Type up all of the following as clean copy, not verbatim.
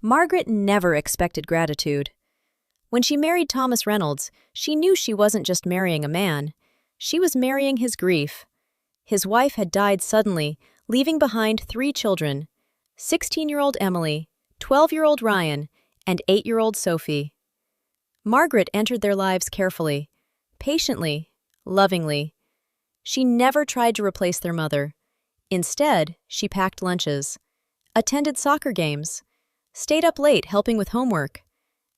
Margaret never expected gratitude. When she married Thomas Reynolds, she knew she wasn't just marrying a man. She was marrying his grief. His wife had died suddenly, leaving behind 3 children: 16-year-old Emily, 12-year-old Ryan, and 8-year-old Sophie. Margaret entered their lives carefully, patiently, lovingly. She never tried to replace their mother. Instead, she packed lunches, attended soccer games, stayed up late helping with homework,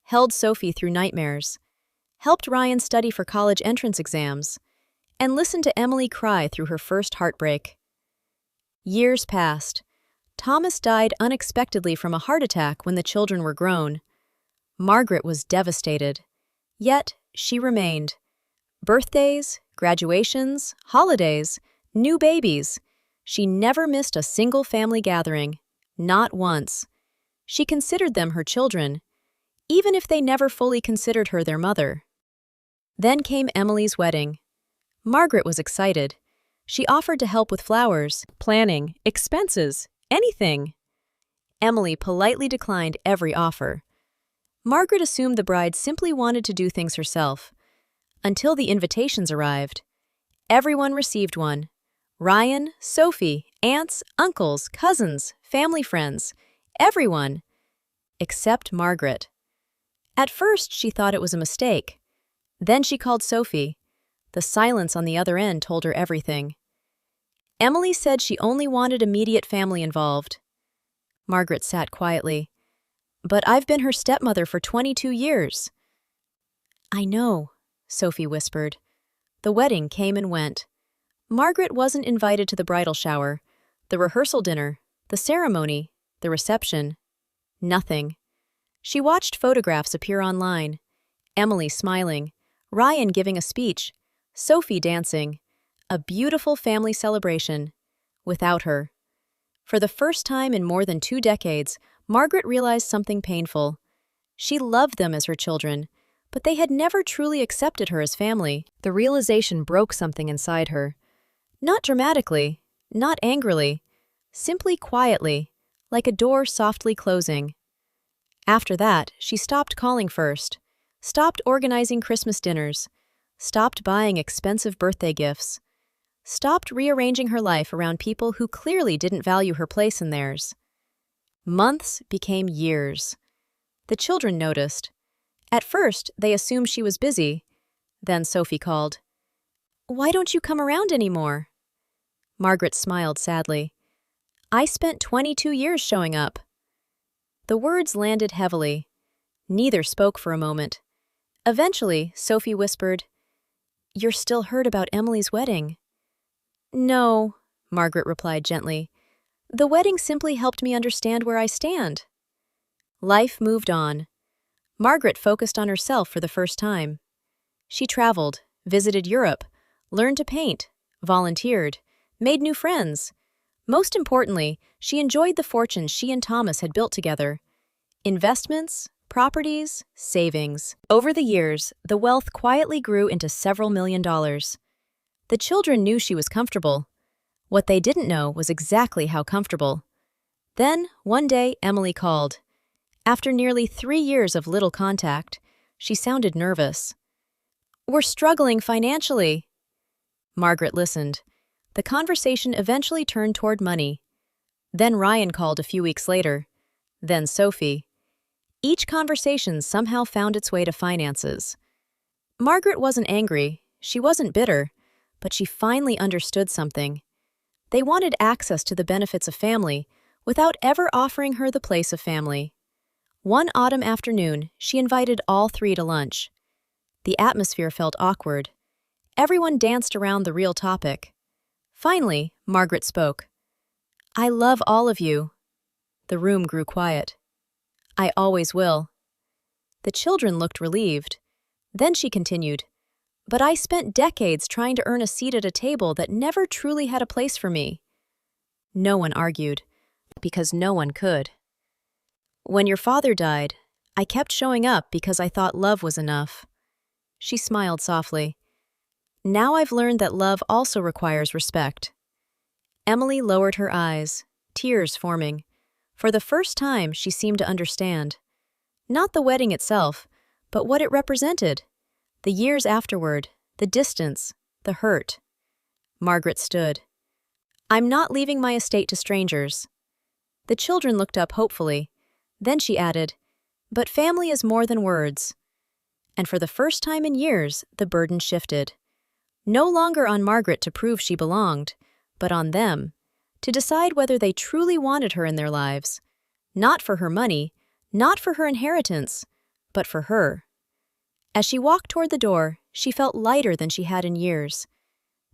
held Sophie through nightmares, helped Ryan study for college entrance exams, and listened to Emily cry through her first heartbreak. Years passed. Thomas died unexpectedly from a heart attack when the children were grown. Margaret was devastated. Yet, she remained. Birthdays, graduations, holidays, new babies. She never missed a single family gathering, not once. She considered them her children, even if they never fully considered her their mother. Then came Emily's wedding. Margaret was excited. She offered to help with flowers, planning, expenses, anything. Emily politely declined every offer. Margaret assumed the bride simply wanted to do things herself. Until the invitations arrived. Everyone received one. Ryan, Sophie, aunts, uncles, cousins, family friends, everyone. Except Margaret. At first, she thought it was a mistake. Then she called Sophie. The silence on the other end told her everything. Emily said she only wanted immediate family involved. Margaret sat quietly. But I've been her stepmother for 22 years. I know, Sophie whispered. The wedding came and went. Margaret wasn't invited to the bridal shower, the rehearsal dinner, the ceremony, the reception. Nothing. She watched photographs appear online. Emily smiling, Ryan giving a speech, Sophie dancing. A beautiful family celebration. Without her. For the first time in more than 2 decades, Margaret realized something painful. She loved them as her children, but they had never truly accepted her as family. The realization broke something inside her. Not dramatically, not angrily, simply quietly, like a door softly closing. After that, she stopped calling first, stopped organizing Christmas dinners, stopped buying expensive birthday gifts, stopped rearranging her life around people who clearly didn't value her place in theirs. Months became years. The children noticed. At first, they assumed she was busy. Then Sophie called. "Why don't you come around anymore?" Margaret smiled sadly. "I spent 22 years showing up." The words landed heavily. Neither spoke for a moment. Eventually, Sophie whispered, "You're still hurt about Emily's wedding." "No," Margaret replied gently. "The wedding simply helped me understand where I stand." Life moved on. Margaret focused on herself for the first time. She traveled, visited Europe, learned to paint, volunteered, made new friends. Most importantly, she enjoyed the fortunes she and Thomas had built together. Investments, properties, savings. Over the years, the wealth quietly grew into several $1,000,000. The children knew she was comfortable. What they didn't know was exactly how comfortable. Then, one day, Emily called. After nearly 3 years of little contact, she sounded nervous. "We're struggling financially." Margaret listened. The conversation eventually turned toward money. Then Ryan called a few weeks later. Then Sophie. Each conversation somehow found its way to finances. Margaret wasn't angry, she wasn't bitter, but she finally understood something. They wanted access to the benefits of family without ever offering her the place of family. One autumn afternoon, she invited all 3 to lunch. The atmosphere felt awkward. Everyone danced around the real topic. Finally, Margaret spoke. "I love all of you." The room grew quiet. "I always will." The children looked relieved. Then she continued, "But I spent decades trying to earn a seat at a table that never truly had a place for me." No one argued, because no one could. "When your father died, I kept showing up because I thought love was enough." She smiled softly. "Now I've learned that love also requires respect." Emily lowered her eyes, tears forming. For the first time, she seemed to understand. Not the wedding itself, but what it represented. The years afterward, the distance, the hurt. Margaret stood. "I'm not leaving my estate to strangers." The children looked up hopefully. Then she added, "But family is more than words." And for the first time in years, the burden shifted. No longer on Margaret to prove she belonged, but on them, to decide whether they truly wanted her in their lives. Not for her money, not for her inheritance, but for her. As she walked toward the door, she felt lighter than she had in years.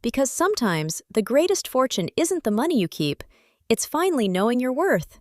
Because sometimes the greatest fortune isn't the money you keep, it's finally knowing your worth.